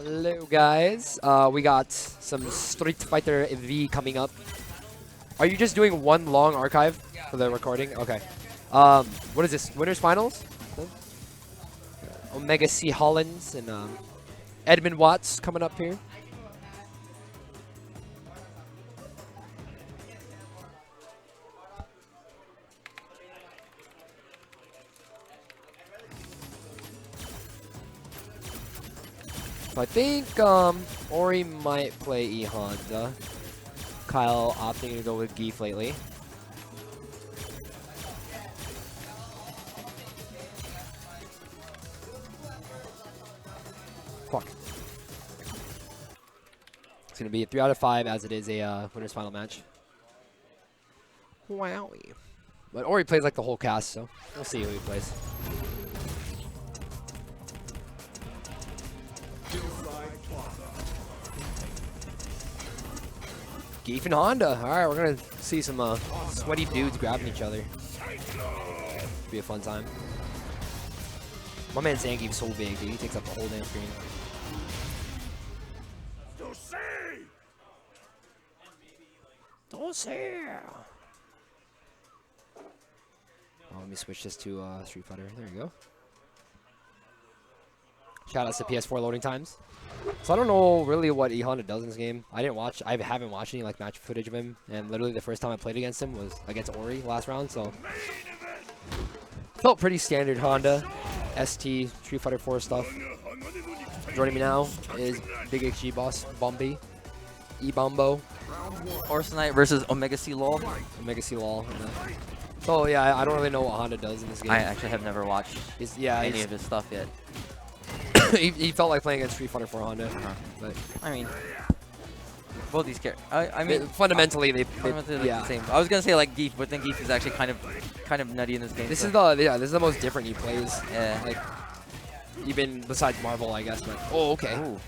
Hello guys, we got some Street Fighter V coming up. Are you just doing one long archive for the recording? Okay. What is this? Winners Finals? Omega C Hollins and Edmund Watts coming up here. So I think Ori might play E Honda. Kyle opting to go with Geef lately. Fuck. It's gonna be a 3 out of 5 as it is a winners final match. Wowie. But Ori plays like the whole cast, so we'll see who he plays. Geef and Honda. Alright, we're gonna see some sweaty dudes grabbing each other. Be a fun time. My man Zangief's so big, dude. He takes up the whole damn screen. Don't say. Oh, let me switch this to Street Fighter. There you go. Shout outs to PS4 loading times. So I don't know really what E Honda does in this game. I haven't watched any like match footage of him, and literally the first time I played against him was against Ori last round, so felt pretty standard Honda. ST Street Fighter 4 stuff. Joining me now is Big XG boss Bombi. E-Bombo. Orsinite versus Omega C LOL. Omega C LOL. So yeah, I don't really know what Honda does in this game. I actually have never watched any of his stuff yet. he felt like playing against Street Fighter 4 Honda. But I mean, both these characters. I mean, fundamentally they yeah. The same. I was gonna say like Geef, but then Geef is actually kind of nutty in this game. This is the most different he plays. Yeah. Like even besides Marvel, I guess. But oh, okay. Ooh.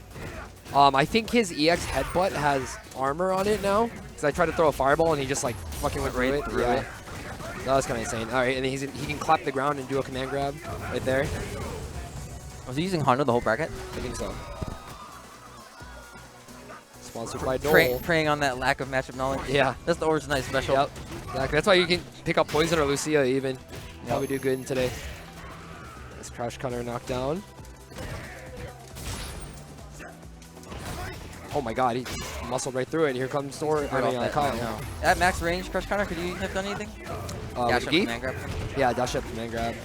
I think his EX headbutt has armor on it now. Cause I tried to throw a fireball and he just like fucking went right through it. Yeah. That was kind of insane. All right, and then he can clap the ground and do a command grab right there. Was he using Honda the whole bracket? I think so. Sponsored by Dole. Preying on that lack of matchup knowledge. Yeah. That's the Orsinite special. Yep. Exactly. That's why you can pick up Poison or Lucia even. Probably do good in today. This Crash Cutter knocked down. Oh my god, he muscled right through it, and here comes Kyle. At max range, Crush Counter, could you have done anything? Dash up command grab? Yeah, dash up command grab.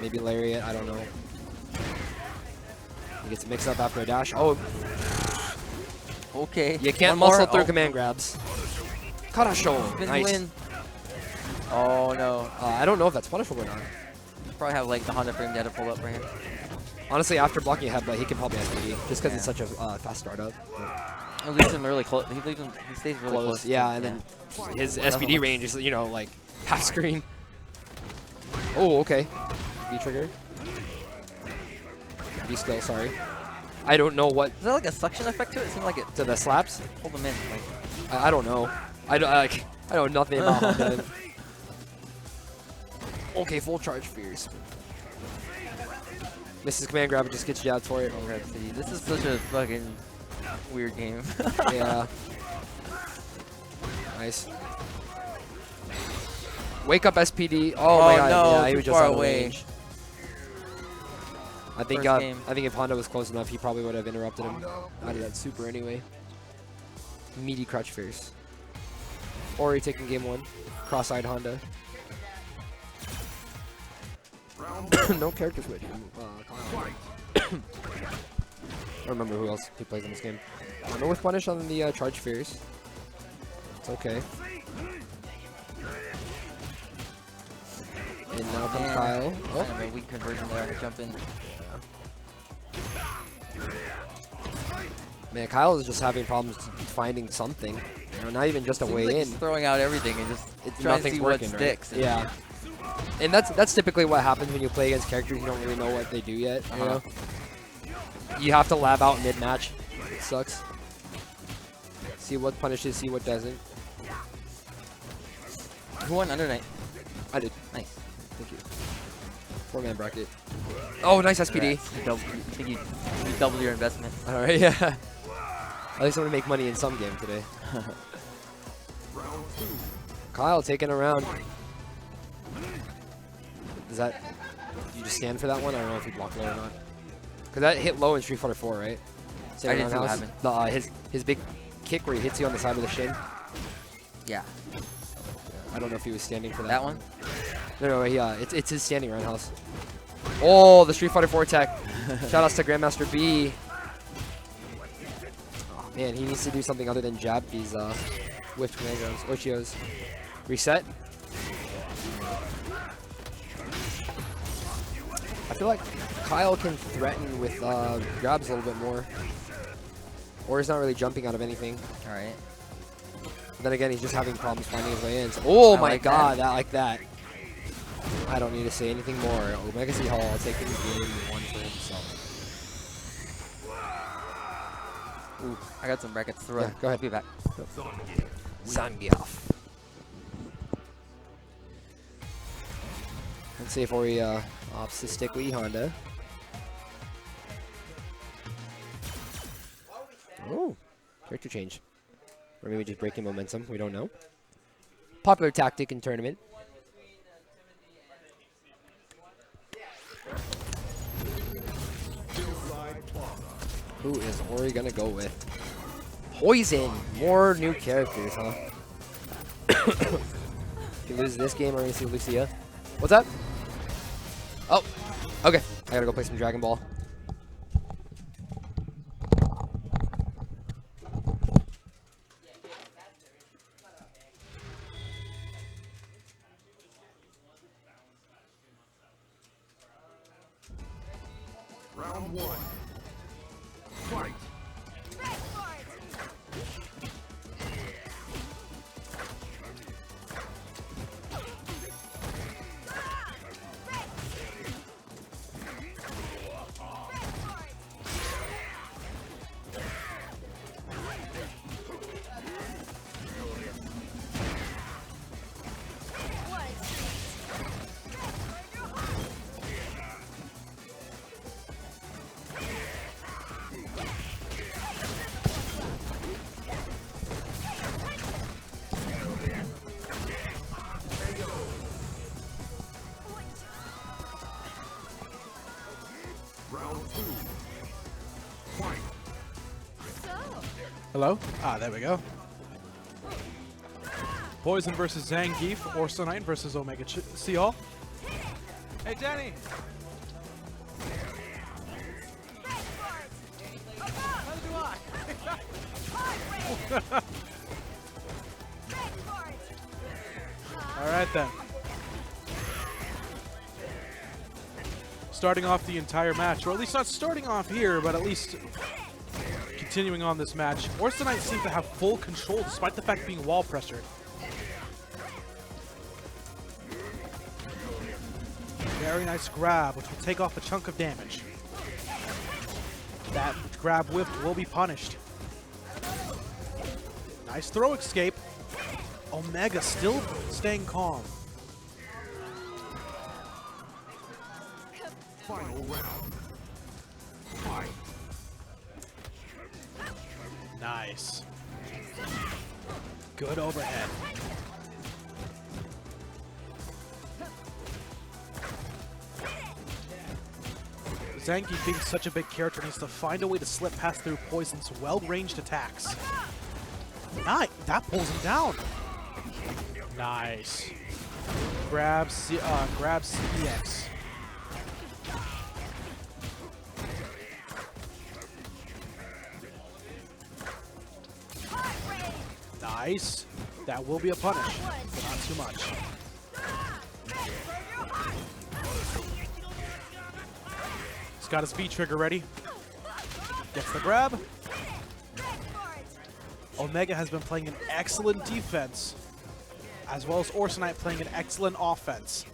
Maybe Lariat, I don't know. He gets a mix up after a dash. Oh. Okay. You can't muscle through command grabs. Karasho. Nice. Win. Oh no. I don't know if that's punishable or not. Probably have like the Honda frame data pulled up for him. Honestly, after blocking a headbutt, he can probably SPD just because it's such a fast startup. It leaves him really close. He stays really close. Yeah, and then his SPD range is, you know, like half screen. Oh, okay. V-trigger. V-skill, sorry. I don't know what... Is that like a suction effect to it? It seemed like it... To the slaps? Hold them in. Like. I don't know. I know nothing about Honda. Okay, full charge fierce. Misses command grab, just gets jabbed for it. Okay, see, this is such a fucking weird game. Yeah. Nice. Wake up SPD. Oh my god. No, yeah, he was just far out of away. range. I think if Honda was close enough, he probably would have interrupted him out of that super anyway. Meaty crutch fierce. Ori taking game 1. Cross-eyed Honda. No character switch. I don't remember who else he plays in this game. No with punish on the charge fierce. It's okay. And now comes Kyle. Oh. Kind of a weak conversion there to jump in. Man, Kyle is just having problems finding something. You know, not even just a way in. He's throwing out everything and just nothing's working, what sticks. Right? Yeah. And that's typically what happens when you play against characters you don't really know what they do yet. You know? You have to lab out mid-match. It sucks. See what punishes, see what doesn't. Who won Under Night? I did. Nice. Thank you. 4-man bracket. Oh, nice SPD. I think you doubled your investment. All right, yeah. At least I'm gonna make money in some game today. Kyle taking a round. Is that? Do you just stand for that one? I don't know if you block low or not. Cause that hit low in Street Fighter 4, right? I didn't see what happened. His big kick where he hits you on the side of the shin. Yeah. I don't know if he was standing for that. That one? No, yeah, it's his standing roundhouse. Oh, the Street Fighter 4 tech. Shout outs to Grandmaster B. Oh man, he needs to do something other than jab these whiffed command grabs. Ochios. Reset. I feel like Kyle can threaten with grabs a little bit more. Or he's not really jumping out of anything. Alright. Then again, he's just having problems finding his way in. So, oh my like god, that. I like that. I don't need to say anything more. Omega C Hall taking game one for himself. Ooh, I got some brackets to throw. Yeah, go ahead. Be back. Zangief. Let's see if Ori opts to stick with Honda. Oh, character change. Or maybe just breaking momentum. We don't know. Popular tactic in tournament. Who is Ori gonna go with? Poison! More new characters, huh? If he loses this game, we're gonna see Lucia. What's up? Oh, okay. I gotta go play some Dragon Ball. Round one. Fight. Hello? Ah, there we go. Poison versus Zangief, Orsinite versus Omega Seal. Hey, Danny! Alright then. Starting off the entire match, or at least not starting off here, but at least continuing on this match. Orsinite seems to have full control despite the fact of being wall pressured. Very nice grab, which will take off a chunk of damage. That grab whiffed will be punished. Nice throw escape. Omega still staying calm. Final round. Fight. Nice. Good overhead. Zangief, being such a big character, needs to find a way to slip past through Poison's well-ranged attacks. Nice. That pulls him down. Nice. Grabs CEX. Nice. That will be a punish, but not too much. He's got his V trigger ready. Gets the grab. Omega has been playing an excellent defense, as well as Orsinite playing an excellent offense.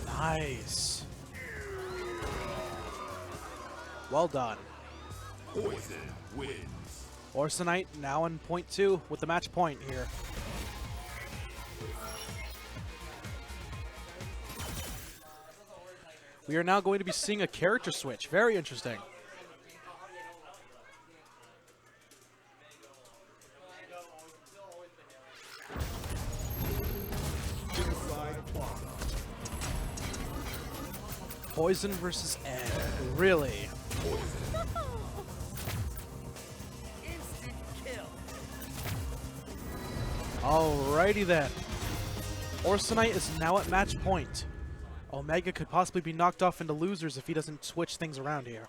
Nice. Well done. Poison wins. Orsinite now in point 2 with the match point here. We are now going to be seeing a character switch. Very interesting. Poison versus Ed. Really? Alrighty then. Orsinite is now at match point. Omega could possibly be knocked off into losers if he doesn't switch things around here.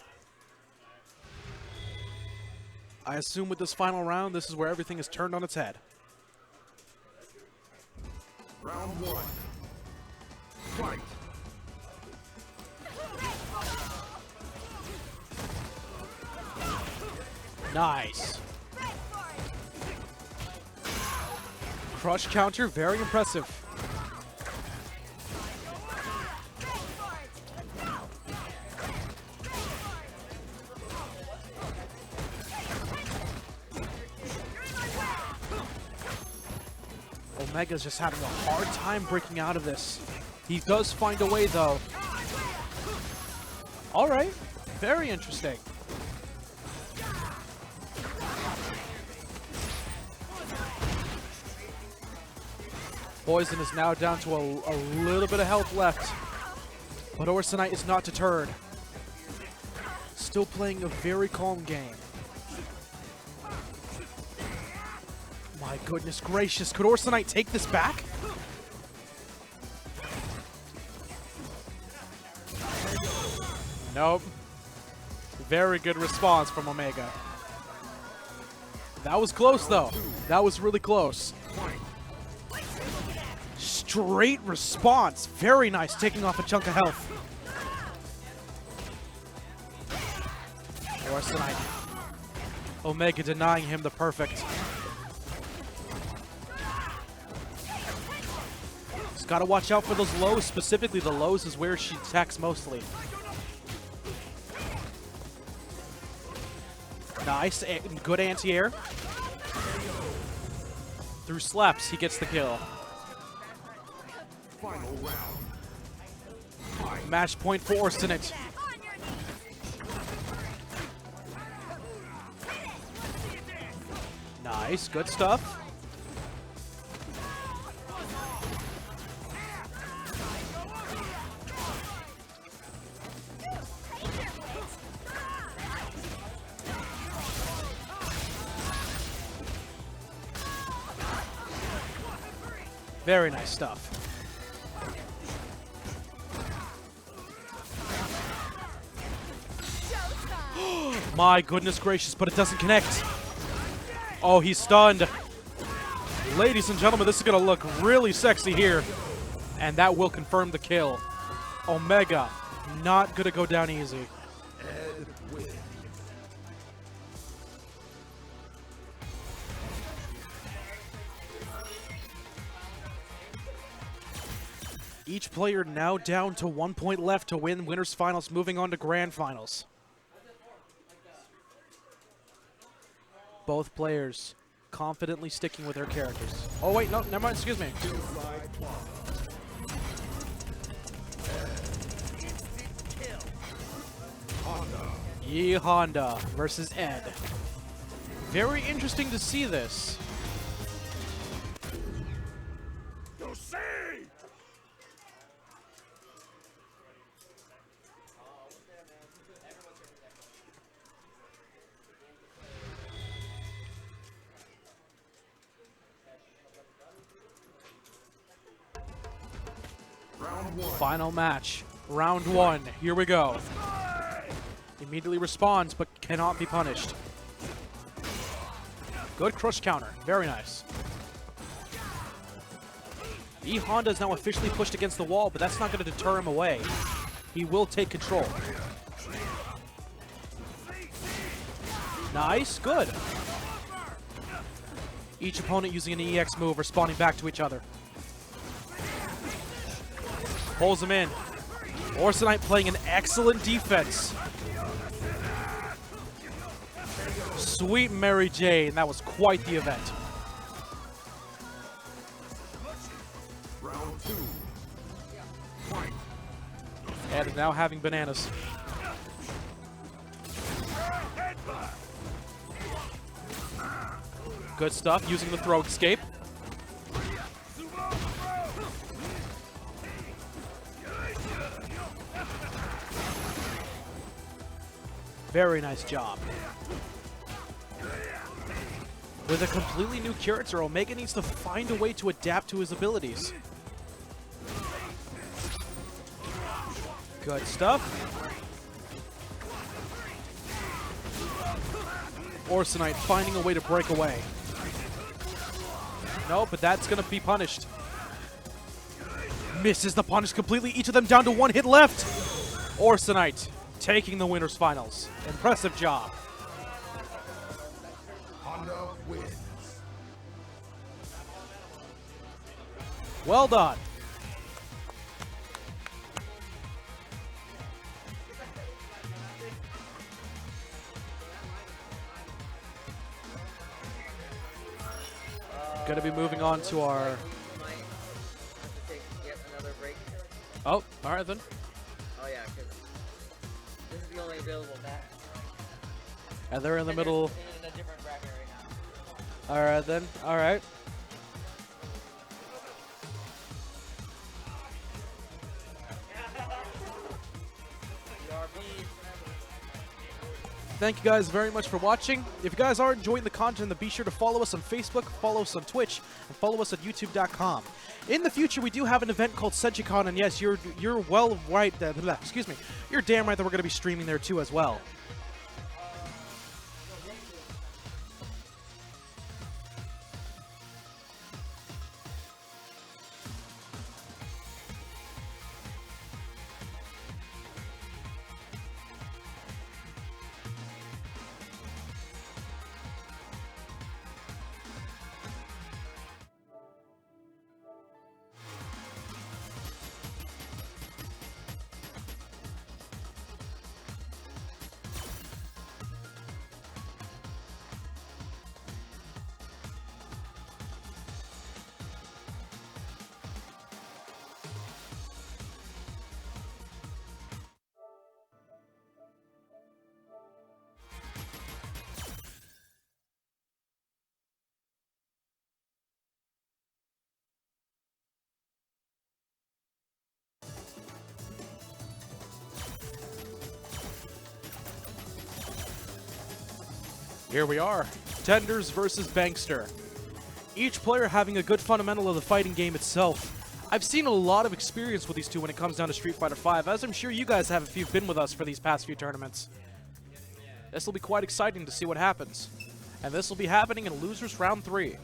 I assume with this final round, this is where everything is turned on its head. Round 1. Fight. Nice. Crush counter, very impressive. Omega's just having a hard time breaking out of this. He does find a way, though. All right, very interesting. Poison is now down to a little bit of health left, but Orsinite is not deterred. Still playing a very calm game. My goodness gracious, could Orsinite take this back? Nope. Very good response from Omega. That was close, though. That was really close. Straight response. Very nice, taking off a chunk of health. Orsinite. Omega denying him the perfect. Just gotta watch out for those lows. Specifically, the lows is where she attacks mostly. Nice, good anti-air. Through slaps, he gets the kill. Final round. Match point for Orsinite. Nice, good stuff. Very nice stuff. My goodness gracious, but it doesn't connect. Oh, he's stunned. Ladies and gentlemen, this is going to look really sexy here. And that will confirm the kill. Omega, not going to go down easy. Ed wins. Each player now down to 1 point left to win winners finals, moving on to grand finals. Both players confidently sticking with their characters. Oh wait, no, never mind, excuse me. Yi Honda versus Ed. Very interesting to see this. Final match, round 1. Here we go. Immediately responds, but cannot be punished. Good crush counter. Very nice. E Honda is now officially pushed against the wall, but that's not going to deter him away. He will take control. Nice. Good. Each opponent using an EX move, responding back to each other. Pulls him in. Orsinite playing an excellent defense. Sweet Mary Jane. That was quite the event. Round 2. Fight. And now having bananas. Good stuff, using the throw escape. Very nice job. With a completely new character, Omega needs to find a way to adapt to his abilities. Good stuff. Orsinite finding a way to break away. No, but that's going to be punished. Misses the punish completely. Each of them down to 1 hit left. Orsinite taking the winners finals. Impressive job. Honda wins. Well done. Going to be moving on to our... Oh, all right then. Oh yeah, because this is the only available match. And they're in the middle. In a different bracket right now. All right then. All right. Thank you guys very much for watching. If you guys are enjoying the content, then be sure to follow us on Facebook, follow us on Twitch, and follow us at YouTube.com. In the future, we do have an event called SenchiCon, and yes, you're well right. Excuse me. You're damn right that we're going to be streaming there too as well. Here we are, Tenders versus Bankster. Each player having a good fundamental of the fighting game itself. I've seen a lot of experience with these two when it comes down to Street Fighter V, as I'm sure you guys have if you've been with us for these past few tournaments. This will be quite exciting to see what happens. And this will be happening in Losers Round 3.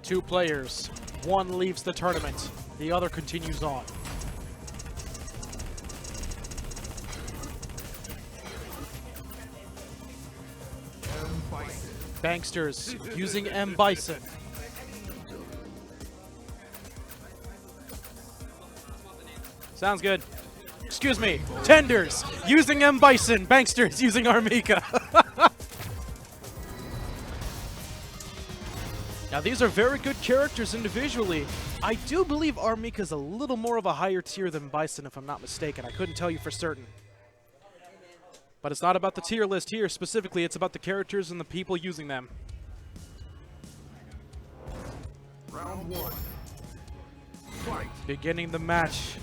Two players. One leaves the tournament. The other continues on. Banksters using M. Bison. Sounds good. Excuse me. Tenders using M. Bison. Banksters using Armika. Now, these are very good characters individually. I do believe Armika's a little more of a higher tier than Bison, if I'm not mistaken. I couldn't tell you for certain. But it's not about the tier list here specifically. It's about the characters and the people using them. Round 1. Fight. Beginning the match.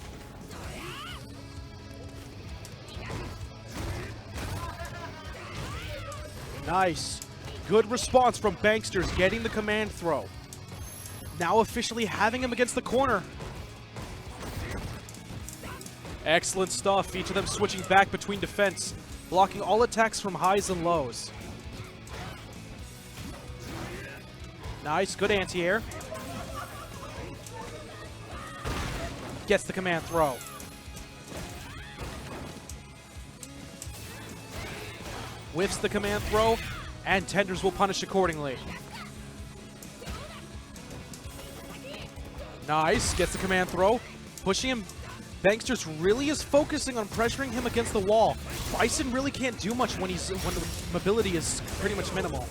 Nice. Good response from Banksters, getting the command throw. Now officially having him against the corner. Excellent stuff. Each of them switching back between defense, blocking all attacks from highs and lows. Nice, good anti-air. Gets the command throw. Whiffs the command throw, and Tenders will punish accordingly. Nice, gets the command throw, pushing him Banksters really is focusing on pressuring him against the wall. Bison really can't do much when the mobility is pretty much minimal.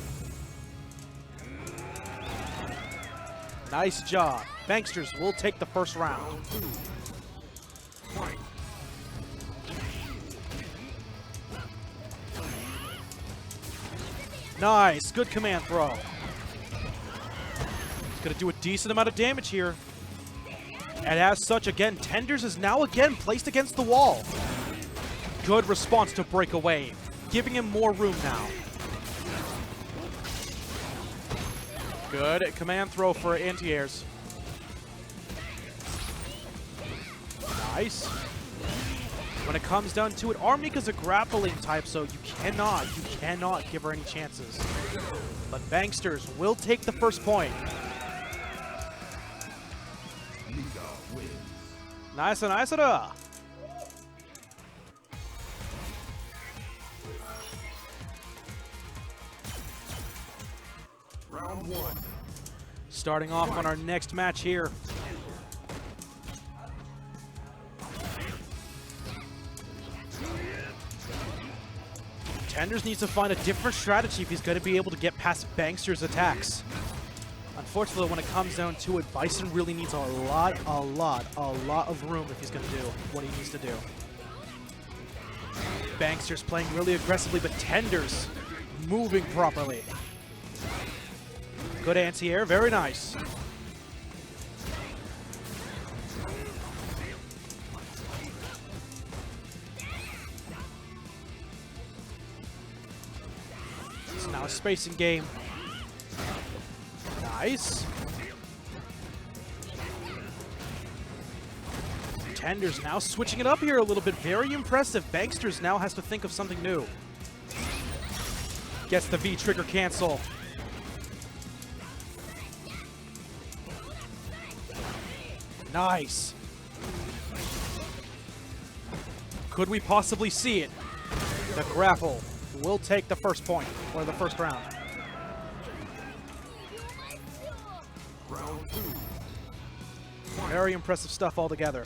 Nice job. Banksters will take the first round. Nice. Good command throw. It's going to do a decent amount of damage here. And as such, again, Tenders is now again placed against the wall. Good response to break away, giving him more room now. Good command throw for anti-airs. Nice. When it comes down to it, Armika's a grappling type, so you cannot give her any chances. But Banksters will take the first point. Nice. Round 1. Starting off on our next match here. Tenders needs to find a different strategy if he's going to be able to get past Banksters' attacks. Unfortunately, when it comes down to it, Bison really needs a lot of room if he's going to do what he needs to do. Banksters playing really aggressively, but Tenders moving properly. Good anti-air, very nice. It's now a spacing game. Nice. Tenders now switching it up here a little bit. Very impressive. Banksters now has to think of something new. Gets the V trigger cancel. Nice. Could we possibly see it? The grapple will take the first point, or the first round. Round 2. Very impressive stuff altogether.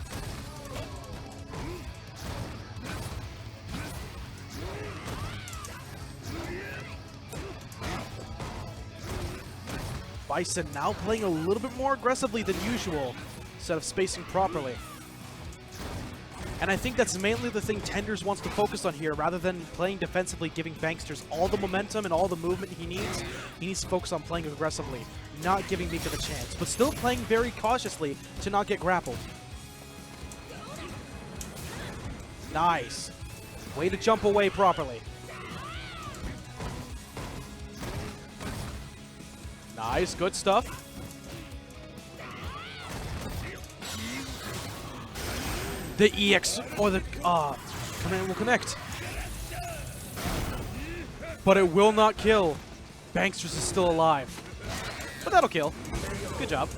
Bison now playing a little bit more aggressively than usual, instead of spacing properly. And I think that's mainly the thing Tenders wants to focus on here, rather than playing defensively, giving Banksters all the momentum and all the movement he needs. He needs to focus on playing aggressively, not giving Mika the chance, but still playing very cautiously to not get grappled. Nice. Way to jump away properly. Nice, good stuff. The EX, or the command will connect. But it will not kill. Banksters is still alive. But that'll kill. Good job.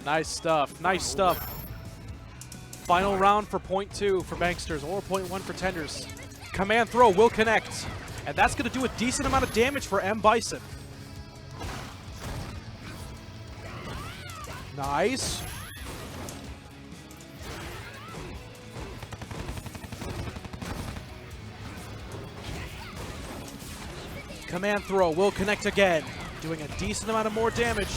Nice stuff, nice stuff. Final round for point 2 for Banksters, or point 1 for Tenders. Command throw will connect. And that's going to do a decent amount of damage for M. Bison. Nice. Command throw will connect again, doing a decent amount of more damage.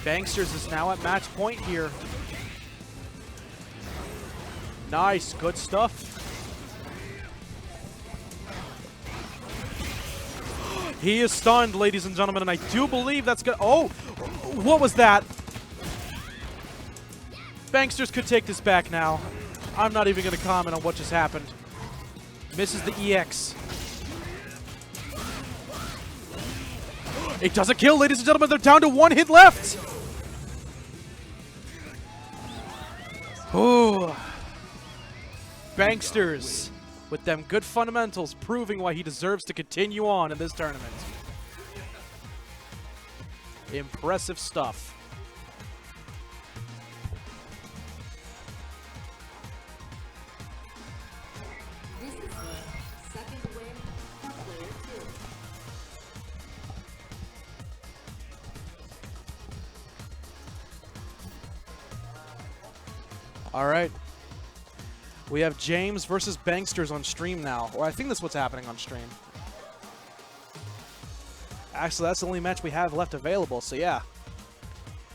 Banksters is now at match point here. Nice, good stuff. He is stunned, ladies and gentlemen, and I do believe that's good. Oh, what was that? Banksters could take this back now. I'm not even going to comment on what just happened. Misses the EX. It doesn't kill, ladies and gentlemen. They're down to 1 hit left. Ooh. Banksters, with them good fundamentals, proving why he deserves to continue on in this tournament. Impressive stuff. This is the second win for player 2. All right. We have James versus Banksters on stream now. Or I think that's what's happening on stream. Actually, that's the only match we have left available, so yeah.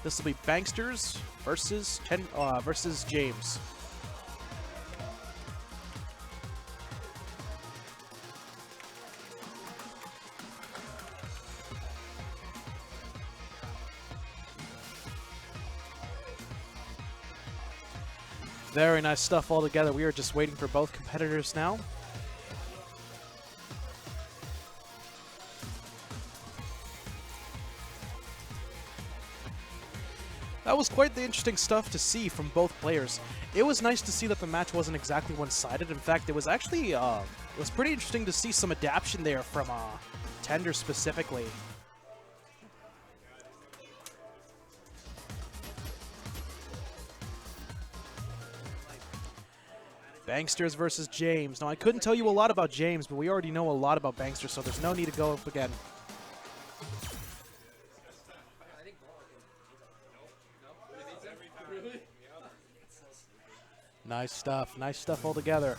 This will be Banksters versus James. Very nice stuff all together. We are just waiting for both competitors now. That was quite the interesting stuff to see from both players. It was nice to see that the match wasn't exactly one-sided. In fact, it was actually it was pretty interesting to see some adaptation there from Tender specifically. Banksters versus James. Now, I couldn't tell you a lot about James, but we already know a lot about Banksters, so there's no need to go up again. Nice stuff. Nice stuff altogether.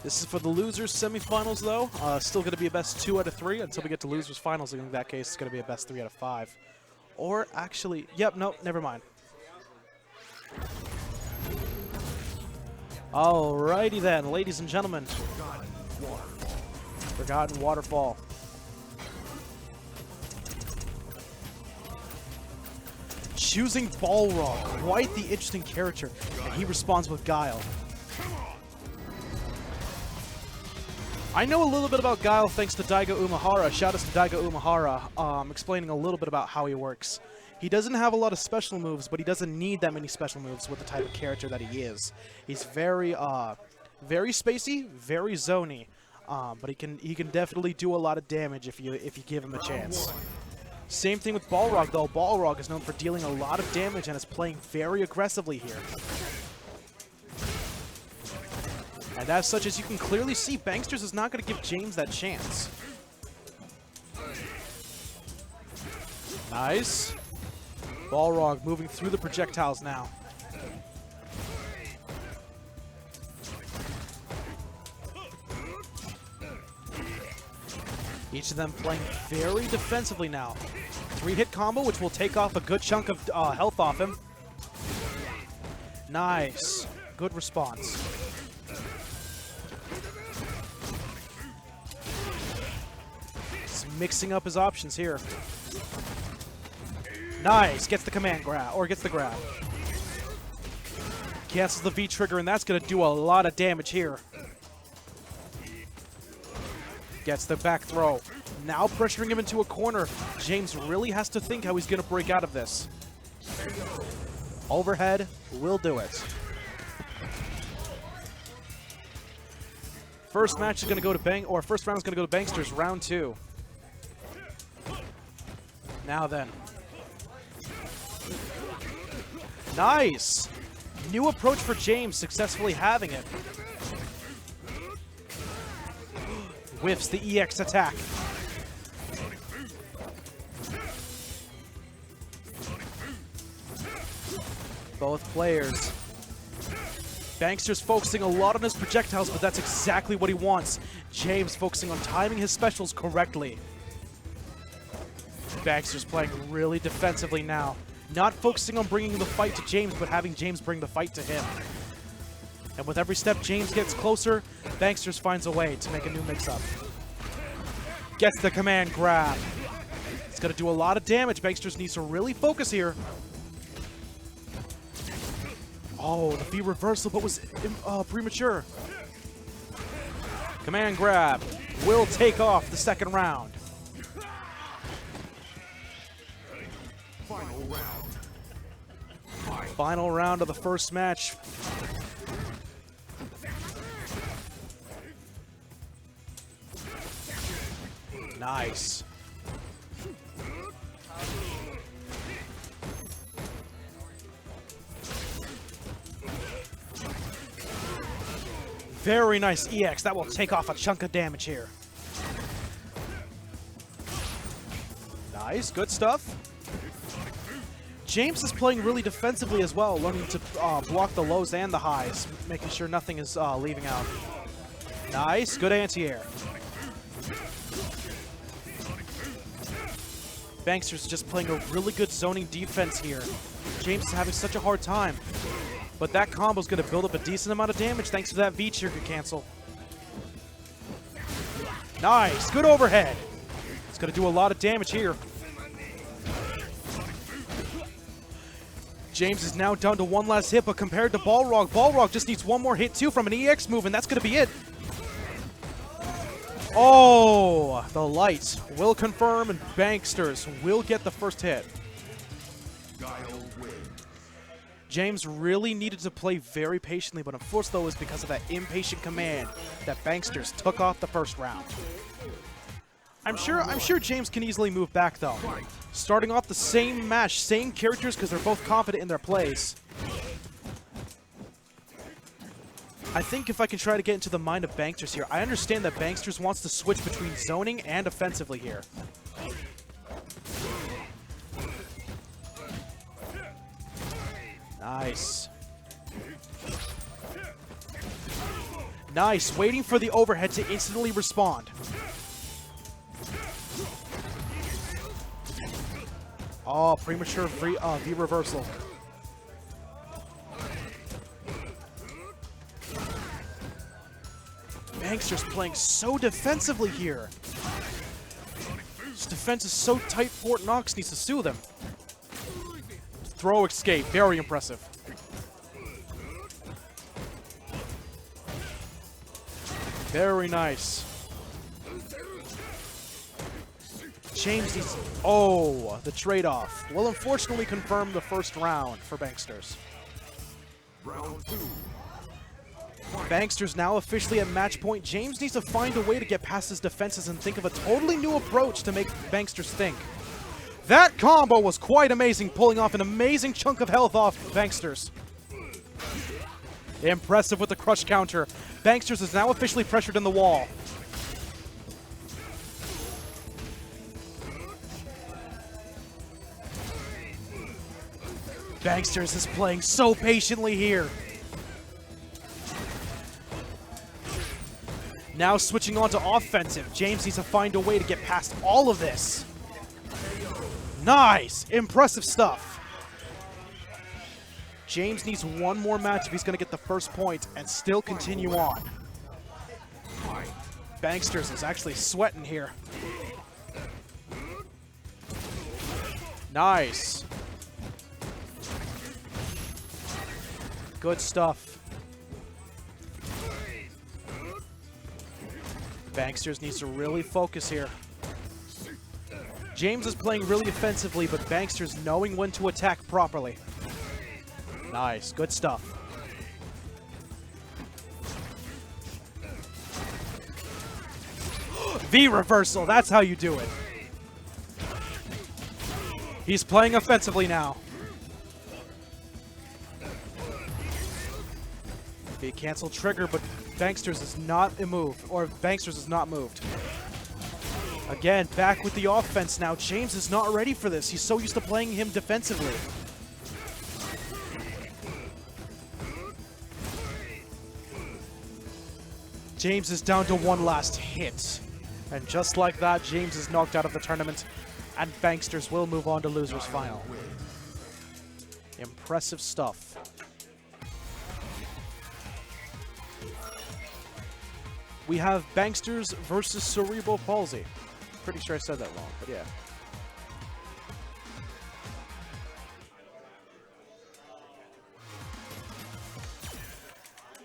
This is for the losers semifinals, though. Still going to be a best 2 out of 3 until we get to losers finals. In that case, it's going to be a best 3 out of 5. Or actually, yep, no, never mind. Alrighty then, ladies and gentlemen. Forgotten Waterfall. Choosing Balrog, quite the interesting character, and he responds with Guile. I know a little bit about Guile thanks to Daigo Umehara. Shout out to Daigo Umehara, explaining a little bit about how he works. He doesn't have a lot of special moves, but he doesn't need that many special moves with the type of character that he is. He's very spacey, very zoney, but he can definitely do a lot of damage if you give him a chance. Same thing with Balrog, though. Balrog is known for dealing a lot of damage and is playing very aggressively here. And as such, as you can clearly see, Banksters is not going to give James that chance. Nice. Balrog moving through the projectiles now. Each of them playing very defensively now. 3-hit combo, which will take off a good chunk of health off him. Nice. Good response. Mixing up his options here. Nice! Gets the command grab, or gets the grab. Cancels the V trigger, and that's going to do a lot of damage here. Gets the back throw. Now pressuring him into a corner. James really has to think how he's going to break out of this. Overhead will do it. First match is going to go to first round is going to go to Banksters, round 2. Now then. Nice! New approach for James, successfully having it. Whiffs the EX attack. Both players. Bankster's focusing a lot on his projectiles, but that's exactly what he wants. James focusing on timing his specials correctly. Bankster's playing really defensively now. Not focusing on bringing the fight to James, but having James bring the fight to him. And with every step James gets closer, Banksters finds a way to make a new mix-up. Gets the command grab. It's going to do a lot of damage. Banksters needs to really focus here. Oh, the V reversal, but was premature. Command grab will take off the second round. Final round. Final round of the first match. Nice. Very nice EX. That will take off a chunk of damage here. Nice, good stuff. James is playing really defensively as well, learning to block the lows and the highs, making sure nothing is leaving out. Nice, good anti-air. Banksters just playing a really good zoning defense here. James is having such a hard time. But that combo is going to build up a decent amount of damage thanks to that V-trigger cancel. Nice, good overhead. It's going to do a lot of damage here. James is now down to one last hit, but compared to Balrog just needs one more hit too from an EX move, and that's going to be it. Oh, the lights will confirm, and Banksters will get the first hit. James really needed to play very patiently, but unfortunately, though, is because of that impatient command that Banksters took off the first round. I'm sure James can easily move back, though. Starting off the same match, same characters, because they're both confident in their plays. I think if I can try to get into the mind of Banksters here, I understand that Banksters wants to switch between zoning and offensively here. Nice. Nice, waiting for the overhead to instantly respond. Oh, premature V reversal. Banksters playing so defensively here. This defense is so tight, Fort Knox needs to sue them. Throw escape, very impressive. Very nice. James needs... Oh, the trade-off will unfortunately confirm the first round for Banksters. Round 2. Banksters now officially at match point. James needs to find a way to get past his defenses and think of a totally new approach to make Banksters think. That combo was quite amazing, pulling off an amazing chunk of health off Banksters. Impressive with the crush counter. Banksters is now officially pressured in the wall. Banksters is playing so patiently here. Now switching on to offensive. James needs to find a way to get past all of this. Nice! Impressive stuff. James needs one more match if he's going to get the first point and still continue on. Banksters is actually sweating here. Nice. Good stuff. Banksters needs to really focus here. James is playing really offensively, but Banksters knowing when to attack properly. Nice, good stuff. V reversal, that's how you do it. He's playing offensively now. V cancel trigger, but Banksters is not moved, or Banksters is not moved. Again, back with the offense now. James is not ready for this. He's so used to playing him defensively. James is down to one last hit. And just like that, James is knocked out of the tournament, and Banksters will move on to losers final. Impressive stuff. We have Banksters versus Cerebral Palsy. Pretty sure I said that wrong, but yeah.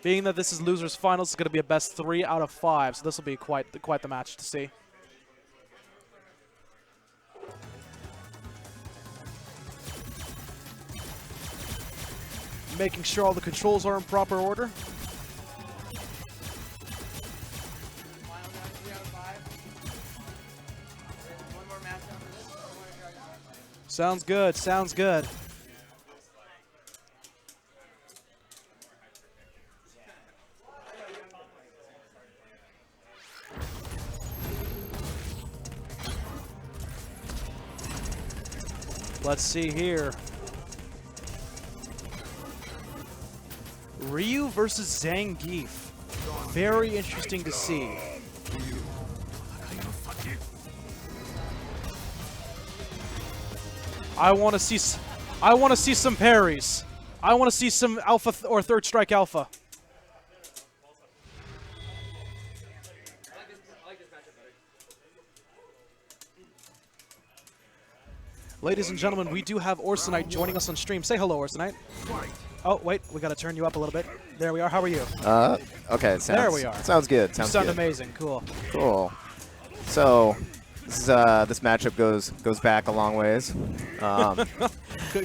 Being that this is losers finals, it's going to be a best 3 out of 5, so this will be quite the match to see. Making sure all the controls are in proper order. Sounds good, sounds good. Let's see here. Ryu versus Zangief. Very interesting to see. I want to see some parries. I want to see some alpha or third strike alpha. Ladies and gentlemen, we do have Orsinite joining us on stream. Say hello, Orsinite. Oh, wait, we got to turn you up a little bit. There we are. How are you? Okay. There we are. Sounds good. You Sounds sound good. amazing. Cool. Cool. So, this matchup goes back a long ways.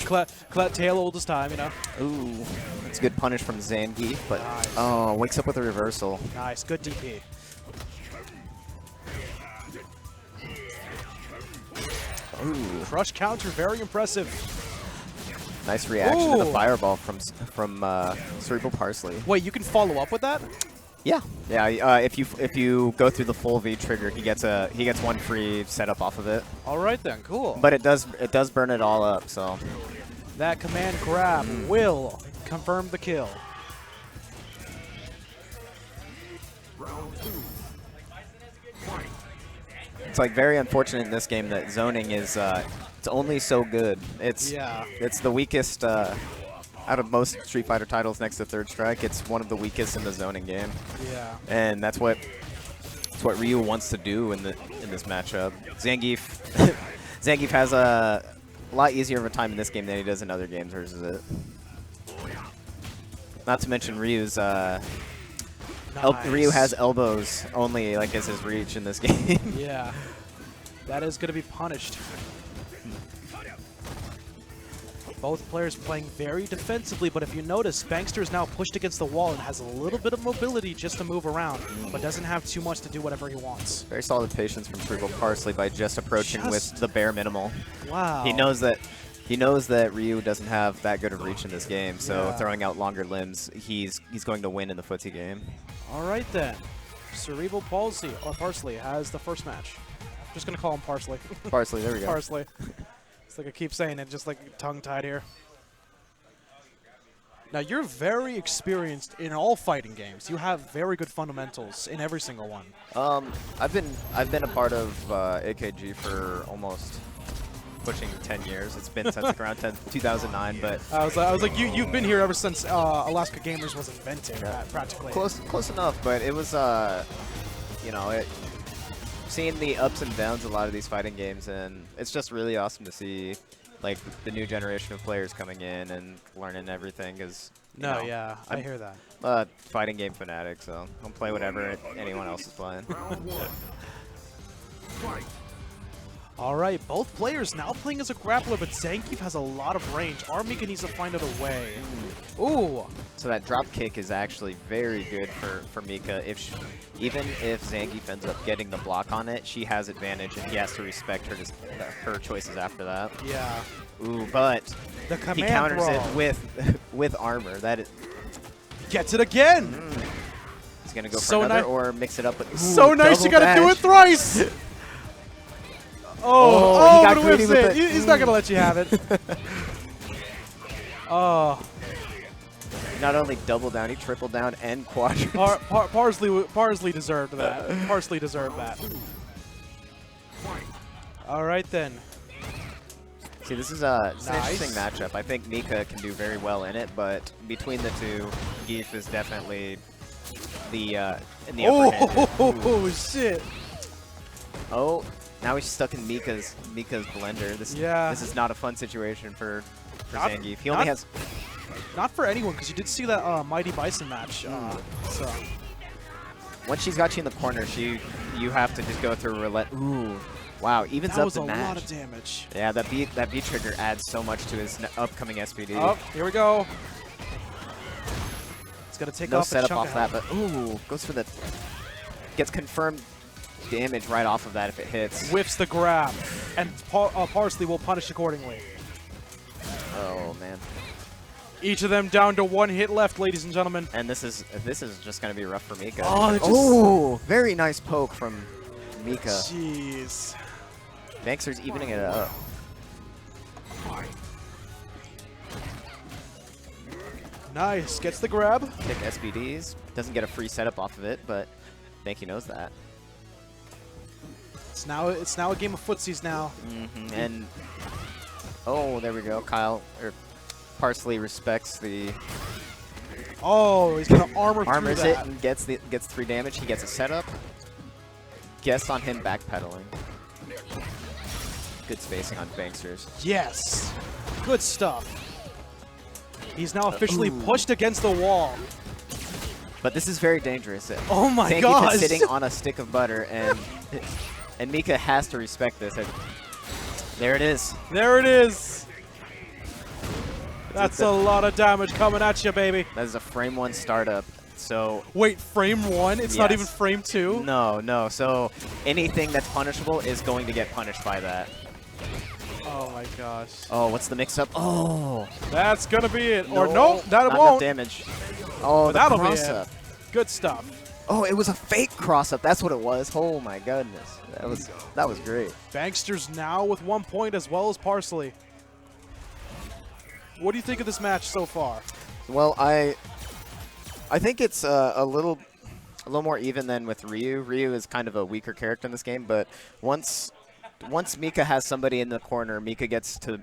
Clat tail old as time, you know. Ooh, that's a good punish from Zangief, but Nice. Wakes up with a reversal. Nice. Good DP. Ooh, Crush counter. Very impressive. nice reaction to the Ooh. fireball from Cerebral Parsley. Wait, you can follow up with that? Yeah. If you go through the full V trigger, he gets one free setup off of it. All right then. Cool. But it does burn it all up. So That command grab will confirm the kill. it's like very unfortunate in this game that zoning is it's only so good. It's the weakest out of most Street Fighter titles next to Third Strike. It's one of the weakest in the zoning game. Yeah. And that's what Ryu wants to do in this matchup. Zangief has a lot easier of a time in this game than he does in other games versus it. Not to mention Ryu's Ryu has elbows only like as his reach in this game. Yeah. That is going to be punished. Both players playing very defensively, but if you notice, Bankster is now pushed against the wall and has a little bit of mobility just to move around, but doesn't have too much to do whatever he wants. Very solid patience from Cerebral Parsley by just approaching with the bare minimal. Wow. He knows that Ryu doesn't have that good of reach in this game, so Yeah. throwing out longer limbs, he's going to win in the footsie game. All right then. Cerebral Parsley has the first match. I'm just going to call him Parsley. Parsley, there we go. Parsley. It's like I keep saying it, just like tongue-tied here. Now, you're very experienced in all fighting games. You have very good fundamentals in every single one. I've been a part of AKG for almost pushing 10 years. It's been since like around 2009, but I was like, you've been here ever since Alaska Gamers was invented, practically. close enough. But it was seeing the ups and downs of a lot of these fighting games, and it's just really awesome to see like the new generation of players coming in and learning everything. Because I I'm hear that. a fighting game fanatic, so I'll play whatever anyone else is playing. All right, both players now playing as a grappler, but Zangief has a lot of range. Armika needs to find it away. Ooh. So that drop kick is actually very good for Mika. Even if Zangief ends up getting the block on it, she has advantage, and he has to respect her choices after that. Yeah. Ooh, but The he command counters throw. it with armor. That is, Gets it again. he's gonna go for So another nice. or mix it up with. So nice, you double gotta do it dash. thrice. Oh, he got but it greedy whiffs with it. it. He's not gonna let you have it. Oh, Not only double down, he tripled down and quadrupled. Parsley deserved that. Parsley deserved that. All right then. See, this is an Nice. interesting matchup. I think Mika can do very well in it, but between the two, Geef is definitely the in the upper hand. Oh shit. Oh, now he's stuck in Mika's blender. This is not a fun situation for Not- Zangief. He only not- has. Not for anyone, because you did see that Mighty Bison match. So Once she's got you in the corner, you have to just go through roulette. Ooh, wow, evens that up was the a match. lot of damage. Yeah, that V trigger adds so much to his upcoming SPD. Oh, here we go. It's gonna take No off a setup chunk off of that, health. but ooh, goes for the gets confirmed damage right off of that if it hits. Whiffs the grab, and Parsley will punish accordingly. Oh man. Each of them down to one hit left, ladies and gentlemen. And this is just gonna be rough for Mika. Oh, it just- oh, very nice poke from Mika. Jeez. Banksters evening it up. Nice. Gets the grab. Pick SBDs. Doesn't get a free setup off of it, but Banky knows that. It's now a game of footsies now. And oh, there we go. Parsley respects the Oh, he's gonna armors it that. and gets 3 damage. He gets a setup. Guess on him backpedaling. Good spacing on Banksters. Yes. Good stuff. He's now officially pushed against the wall. But this is very dangerous. Oh my Zangief gosh. is sitting on a stick of butter, and Mika has to respect this. There it is. There it is. That's a lot of damage coming at you, baby. That is a frame 1 startup. So wait, frame 1? It's not even frame 2? No. So anything that's punishable is going to get punished by that. Oh my gosh. Oh, what's the mix-up? Oh, That's gonna be it. no, Or no, that not won't. enough damage. Oh, the That'll be cross-up. it. Good stuff. Oh, it was a fake cross-up. That's what it was. Oh my goodness, that was great. Banksters now with 1 point as well as Parsley. What do you think of this match so far? Well, I think it's a little more even than with Ryu. Ryu is kind of a weaker character in this game, but once Mika has somebody in the corner, Mika gets to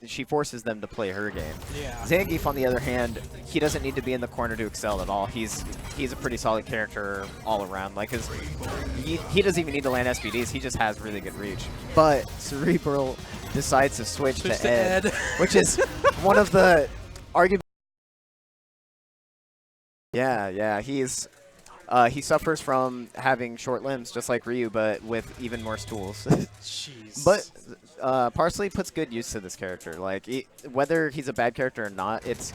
she forces them to play her game. Yeah. Zangief, on the other hand, he doesn't need to be in the corner to excel at all. He's a pretty solid character all around. Like he doesn't even need to land SBDs. He just has really good reach. But Cerebral decides to switch to Ed, which is one of the arguments. Yeah. He suffers from having short limbs, just like Ryu, but with even more stools. Jeez. But Parsley puts good use to this character. Like whether he's a bad character or not, he's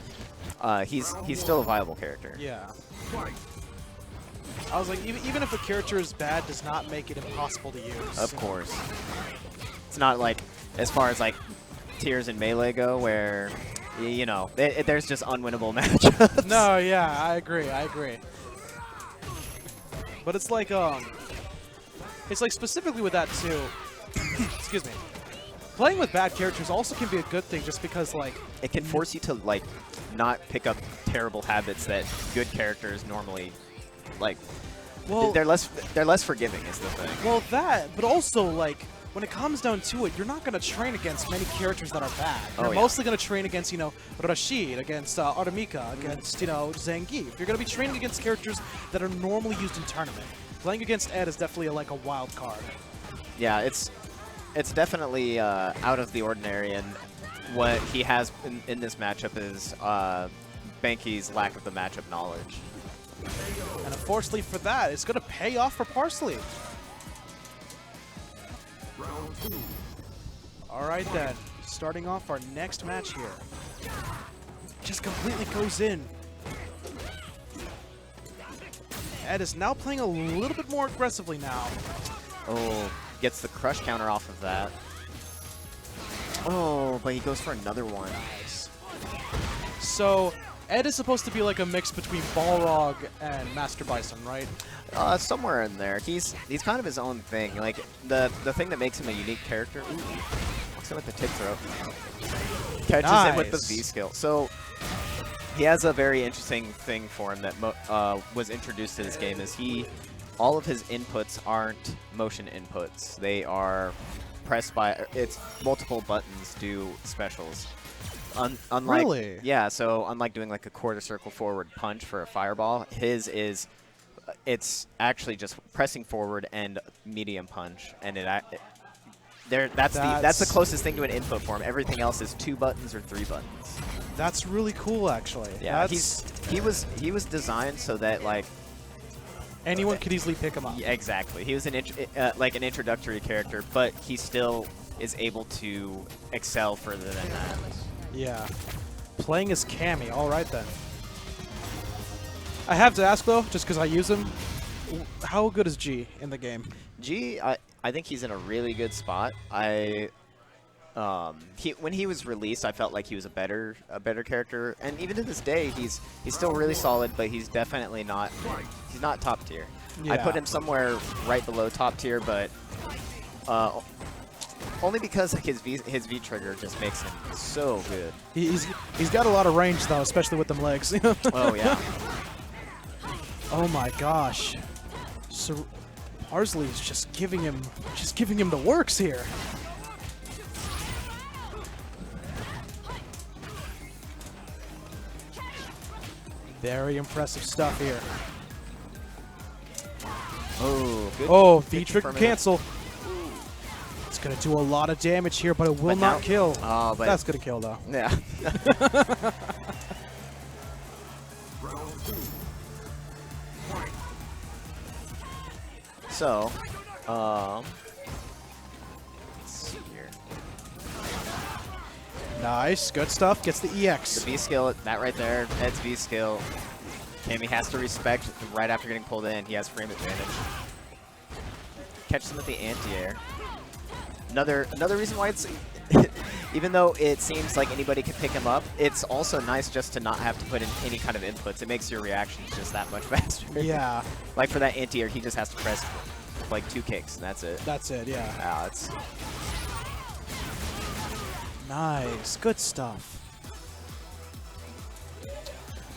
still a viable character. Yeah. I was like, even if a character is bad, does not make it impossible to use. Of course. It's not like as far as like tiers in Melee go, where you know there's just unwinnable matchups. No, yeah, I agree. But it's like specifically with that too. Excuse me. Playing with bad characters also can be a good thing, just because like it can force you to like not pick up terrible habits that good characters normally like. Well, they're less forgiving is the thing. well that, but also like when it comes down to it, you're not going to train against many characters that are bad. You're mostly going to train against, Rashid, against Artemika, against, Zangief. You're going to be training against characters that are normally used in tournament. Playing against Ed is definitely like a wild card. Yeah, it's definitely out of the ordinary, and what he has in this matchup is Banky's lack of the matchup knowledge. And unfortunately for that, it's going to pay off for Parsley. All right then, starting off our next match here. Just completely goes in. Ed is now playing a little bit more aggressively now. Oh, gets the crush counter off of that. Oh, but he goes for another one. Nice. So, Ed is supposed to be like a mix between Balrog and Master Bison, right? Somewhere in there. He's kind of his own thing. Like the thing that makes him a unique character. Ooh, hooks him with the tip throw. Catches him with the V skill. So he has a very interesting thing for him that was introduced to this game. Is all of his inputs aren't motion inputs. They are pressed by multiple buttons do specials. Unlike, really? Yeah. So unlike doing like a quarter circle forward punch for a fireball, his is. It's actually just pressing forward and medium punch, and that's the closest thing to an input form. Everything else is 2 buttons or 3 buttons. That's really cool, actually. Yeah, he was designed so that like anyone could easily pick him up. Yeah, exactly. He was like an introductory character, but he still is able to excel further than that. Yeah, playing as Cammy. All right then. I have to ask though, just because I use him, how good is G in the game? G, I think he's in a really good spot. When he was released, I felt like he was a better character, and even to this day, he's still really solid, but he's definitely not top tier. Yeah. I put him somewhere right below top tier, but Only because like his V trigger just makes him so good. He's got a lot of range though, especially with them legs. Oh yeah. Oh my gosh. So Parsley is just giving him the works here. Very impressive stuff here. Oh, good. Oh, good V-trigger confirmative. cancel. It's going to do a lot of damage here, but it will But not now- kill. Oh, but That's going to kill, though. yeah. So, let's see here. Nice. Good stuff. Gets the The EX. V skill, that right there, Ed's V skill. Cammy has to respect right after getting pulled in. He has frame advantage. Catches him with the anti-air. Another reason why it's, even though it seems like anybody can pick him up, it's also nice just to not have to put in any kind of inputs. It makes your reactions just that much faster. Yeah. Like for that anti-air, he just has to press like 2 kicks and that's it. That's it, yeah. Wow, it's Nice. Good stuff.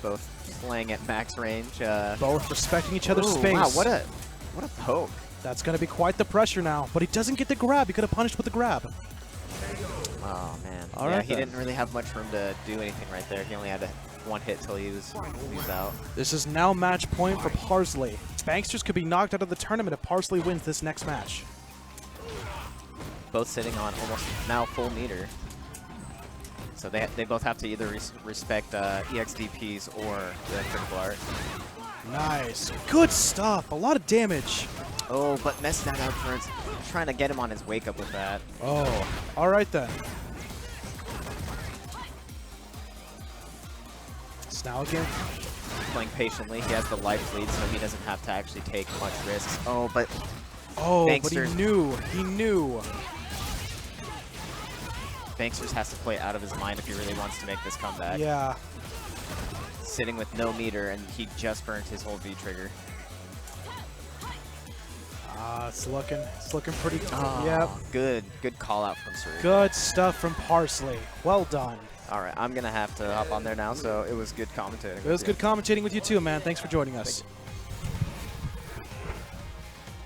both playing at max range. Both respecting each other's Ooh, space. wow, what a poke. That's going to be quite the pressure now, but he doesn't get the grab. He could have punished with the grab. Oh man. All yeah, right he then. didn't really have much room to do anything right there. He only had one hit till he was out. This is now match point for Parsley. Banksters could be knocked out of the tournament if Parsley wins this next match. Both sitting on almost now full meter. So they both have to either respect EXDPs or the critical art. Nice. Good stuff. A lot of damage. Oh, but messed that up for trying to get him on his wake up with that. Oh, all right then. Now again. Playing patiently, he has the life lead, so he doesn't have to actually take much risks. Oh, but Oh, Banksters. but he knew. He knew. Banksters has to play out of his mind if he really wants to make this comeback. Yeah. Sitting with no meter, and he just burnt his whole V trigger. It's looking pretty. Oh, Yep. Good call out from Cerebral. Good stuff from Parsley. Well done. All right, I'm gonna have to hop on there now. So it was good commentating. It was good commentating with you too, man. Thanks for joining us.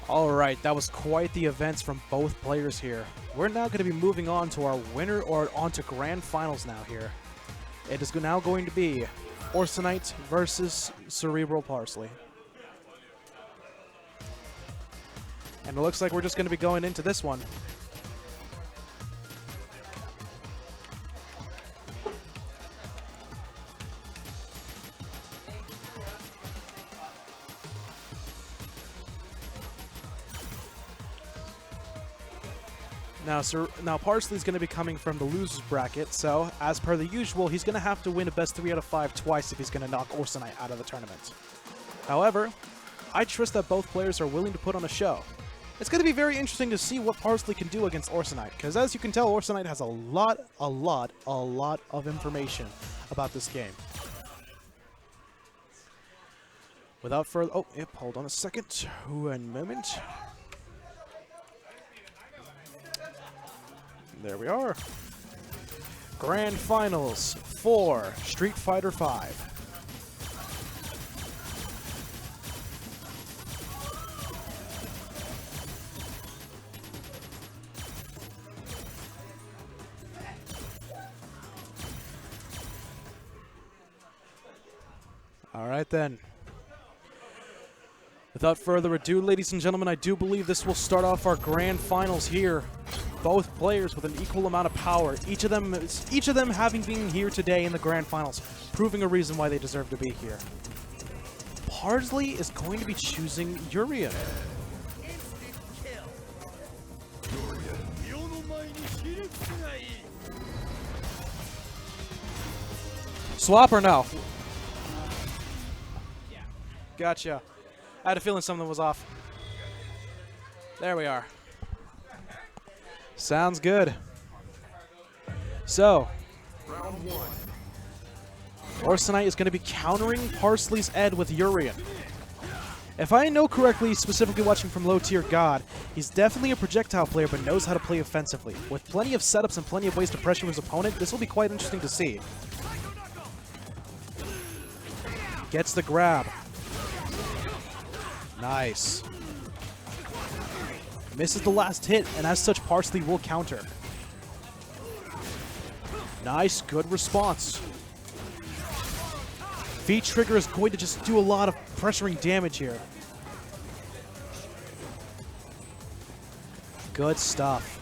All right, that was quite the events from both players here. We're now going to be moving on to our winner, or on to grand finals now here. It is now going to be Orsinite versus Cerebral Parsley. And it looks like we're just going to be going into this one. Now Parsley's going to be coming from the losers bracket, so as per the usual, he's going to have to win a best 3 out of 5 twice if he's going to knock Orsinite out of the tournament. However, I trust that both players are willing to put on a show. It's going to be very interesting to see what Parsley can do against Orsinite, because as you can tell, Orsinite has a lot of information about this game. Without further... Oh, yep, hold on a second. One moment. There we are. Grand Finals for Street Fighter V. All right then. Without further ado, ladies and gentlemen, I do believe this will start off our grand finals here. Both players with an equal amount of power. Each of them having been here today in the grand finals, proving a reason why they deserve to be here. Parsley is going to be choosing Urian. Swap or no? Gotcha. I had a feeling something was off. There we are. Sounds good. So, Orsinite is going to be countering Parsley's Ed with Urian. If I know correctly, specifically watching from Low Tier God, he's definitely a projectile player but knows how to play offensively. With plenty of setups and plenty of ways to pressure his opponent, this will be quite interesting to see. Gets the grab. Nice. Misses the last hit, and as such, Parsley will counter. Nice, good response. V-Trigger is going to just do a lot of pressuring damage here. Good stuff.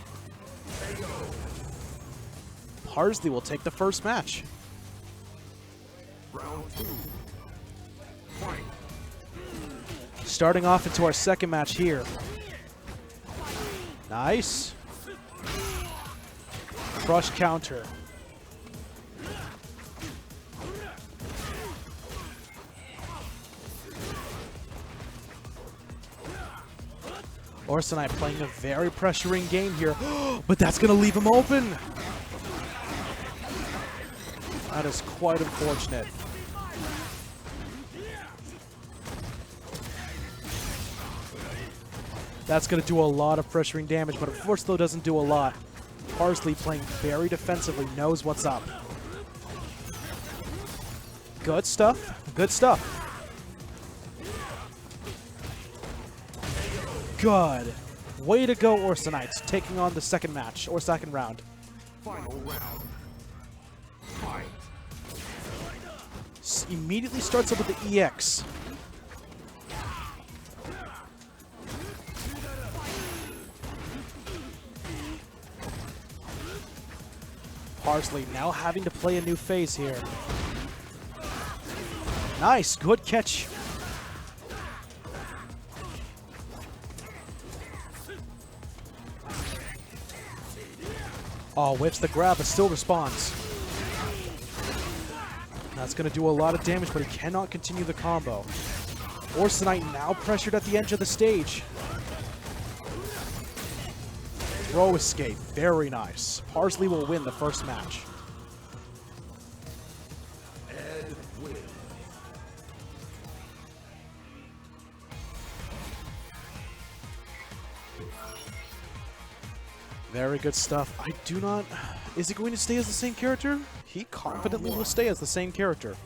Parsley will take the first match. Round 2. Fight. Starting off into our second match here. Nice. Crush counter. Orsinite playing a very pressuring game here, but that's going to leave him open. That is quite unfortunate. That's going to do a lot of pressuring damage, but unfortunately doesn't do a lot. Parsley playing very defensively, knows what's up. Good stuff. Good stuff. Good. Way to go, Orsinite, taking on the second match, or second round. Final round. Fight. Immediately starts up with the EX. Parsley now having to play a new phase here. Nice, good catch. Oh, whips the grab, but still responds. That's going to do a lot of damage, but he cannot continue the combo. Orsinite now pressured at the edge of the stage. Throw escape, very nice. Parsley will win the first match. Very good stuff. I do not... Is he going to stay as the same character? He confidently will stay as the same character.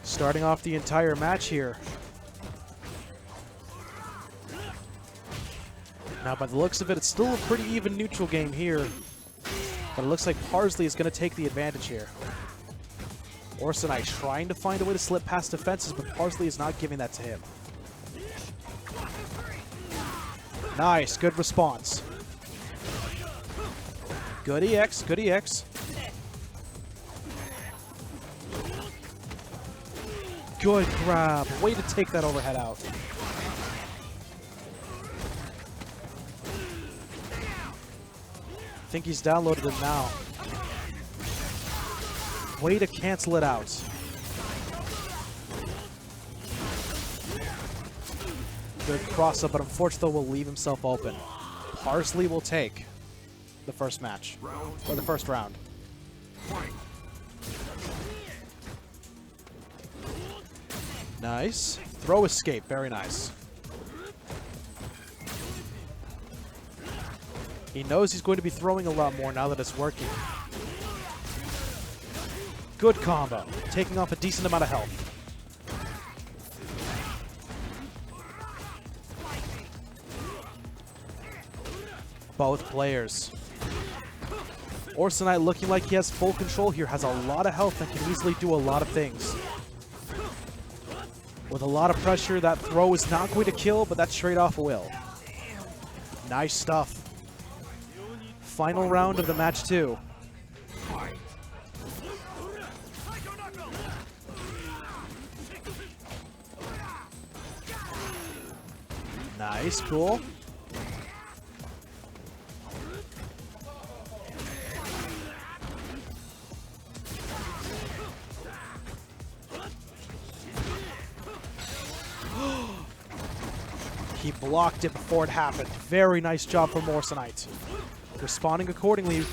Starting off the entire match here. Now, by the looks of it, it's still a pretty even neutral game here. But it looks like Parsley is going to take the advantage here. Orsinite trying to find a way to slip past defenses, but Parsley is not giving that to him. Nice, good response. Good EX, good EX. Good grab. Way to take that overhead out. I think he's downloaded it now. Way to cancel it out. Good cross-up, but unfortunately will leave himself open. Parsley will take the first match, or the first round. Nice. Throw escape, very nice. He knows he's going to be throwing a lot more now that it's working. Good combo, taking off a decent amount of health. Both players. Orsinite looking like he has full control here, has a lot of health and can easily do a lot of things. With a lot of pressure, that throw is not going to kill, but that trade-off will. Nice stuff. Final round of the match 2. Nice, cool. He blocked it before it happened. Very nice job from Orsinite. Responding accordingly.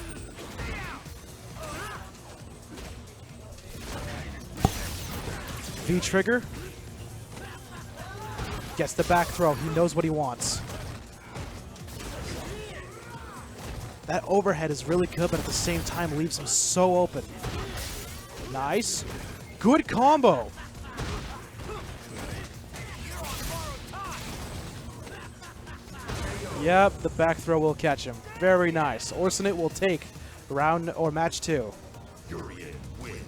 V-trigger. Gets the back throw. He knows what he wants. That overhead is really good, but at the same time leaves him so open. Nice. Good combo. Yep, the back throw will catch him. Very nice. Orsinite will take round or match 2. Urian wins.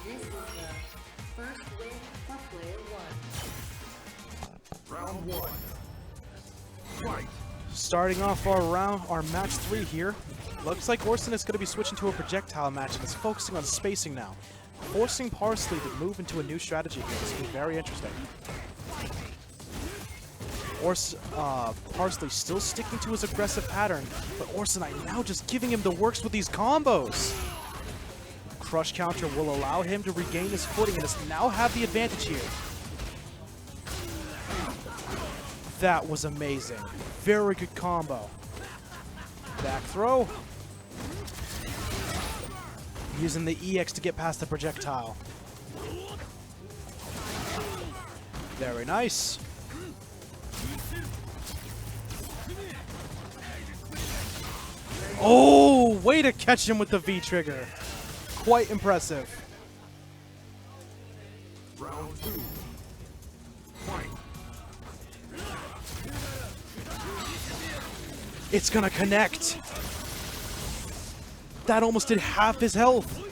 This is the first win for player 1. Round 1. Fight. Starting off our match 3 here. Looks like Orsinite's going to be switching to a projectile match and is focusing on spacing now. Forcing Parsley to move into a new strategy here. This will be very interesting. Parsley still sticking to his aggressive pattern, but Orsinite now just giving him the works with these combos. Crush counter will allow him to regain his footing and does now have the advantage here. That was amazing. Very good combo. Back throw. Using the EX to get past the projectile. Very nice. Oh, way to catch him with the V trigger. Quite impressive. Round 2. Fight. It's gonna connect. That almost did half his health.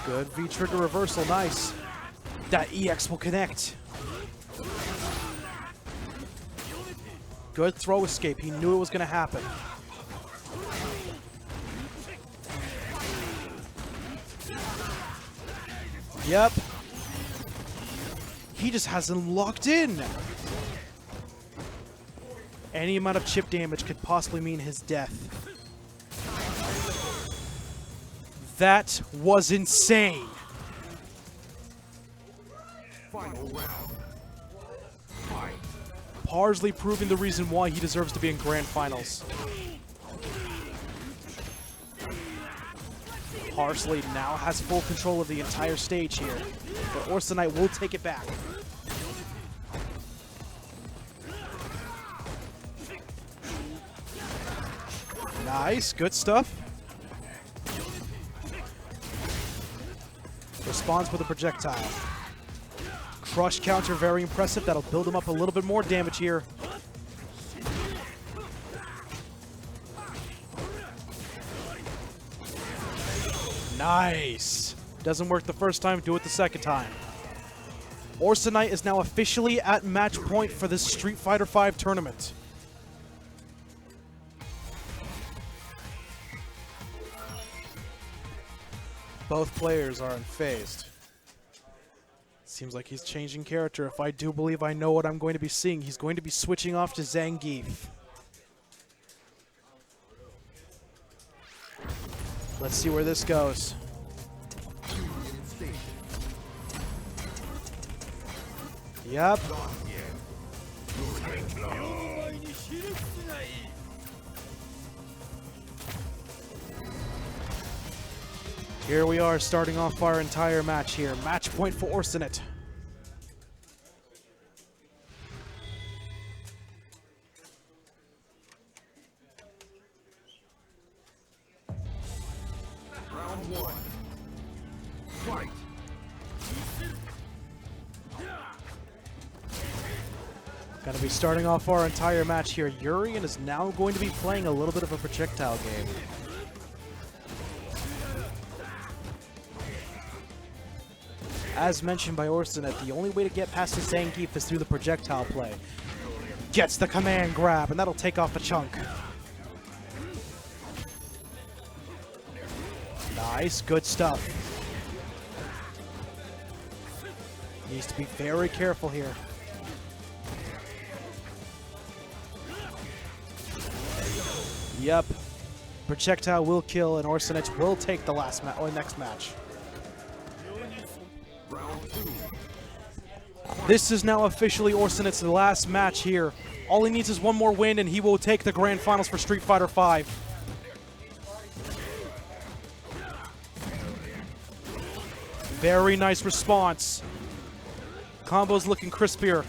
Good V-trigger reversal, nice. That EX will connect. Good throw escape, he knew it was gonna happen. Yep. He just has him locked in. Any amount of chip damage could possibly mean his death. That was insane. Final round. Fight. Parsley proving the reason why he deserves to be in grand finals. Parsley now has full control of the entire stage here, but Orsinite will take it back. Nice, good stuff. Responds with a projectile. Crush counter, very impressive. That'll build him up a little bit more damage here. Nice. Doesn't work the first time, do it the second time. Orsinite is now officially at match point for this Street Fighter V tournament. Both players are unfazed. Seems like he's changing character. If I do believe I know what I'm going to be seeing, he's going to be switching off to Zangief. Let's see where this goes. Yep. Here we are starting off our entire match here. Match point for Orsinite. Round 1. Fight. Gonna be starting off our entire match here. Urian is now going to be playing a little bit of a projectile game. As mentioned by Orsinite, the only way to get past the Zangief is through the projectile play. Gets the command grab, and that'll take off a chunk. Nice, good stuff. Needs to be very careful here. Yep. Projectile will kill, and Orsinite will take the next match. Round 2. This is now officially Orsinite's last match here. All he needs is one more win, and he will take the grand finals for Street Fighter V. Very nice response. Combo's looking crispier.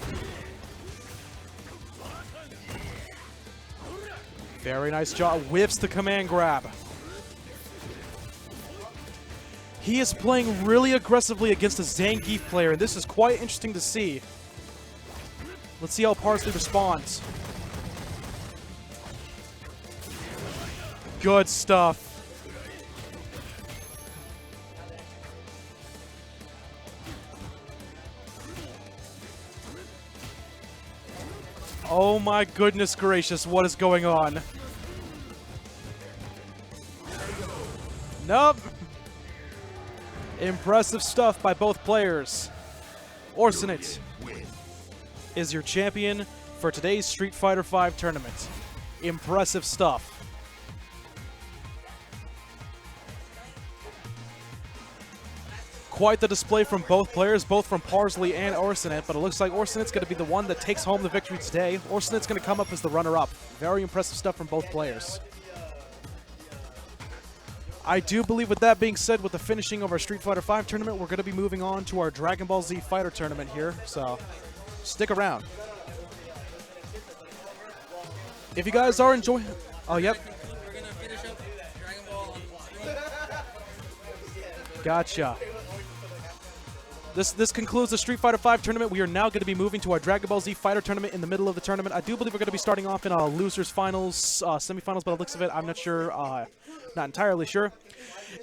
Very nice job. Whiffs the command grab. He is playing really aggressively against a Zangief player, and this is quite interesting to see. Let's see how Parsley responds. Good stuff. Oh my goodness gracious, what is going on? Nope. Impressive stuff by both players. Orsinite is your champion for today's Street Fighter V tournament. Impressive stuff. Quite the display from both players, both from Parsley and Orsinite, but it looks like Orsinite's going to be the one that takes home the victory today. Orsinite's going to come up as the runner-up. Very impressive stuff from both players. I do believe with that being said, with the finishing of our Street Fighter V tournament, we're going to be moving on to our Dragon Ball Z Fighter tournament here, so stick around. If you guys are enjoying... Oh, yep. We're going to finish up Dragon Ball on Gotcha. This concludes the Street Fighter V tournament. We are now going to be moving to our Dragon Ball Z Fighter tournament in the middle of the tournament. I do believe we're going to be starting off in losers finals, semifinals, by the looks of it. I'm not sure, not entirely sure.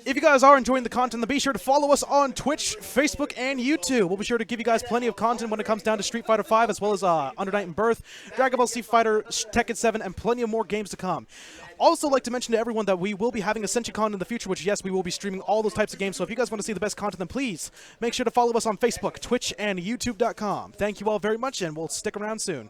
If you guys are enjoying the content, then be sure to follow us on Twitch, Facebook, and YouTube. We'll be sure to give you guys plenty of content when it comes down to Street Fighter V, as well as Under Night and Birth, Dragon Ball Z Fighter, Tekken 7, and plenty of more games to come. Also like to mention to everyone that we will be having AscensionCon in the future, which, yes, we will be streaming all those types of games. So if you guys want to see the best content, then please make sure to follow us on Facebook, Twitch, and YouTube.com. Thank you all very much, and we'll stick around soon.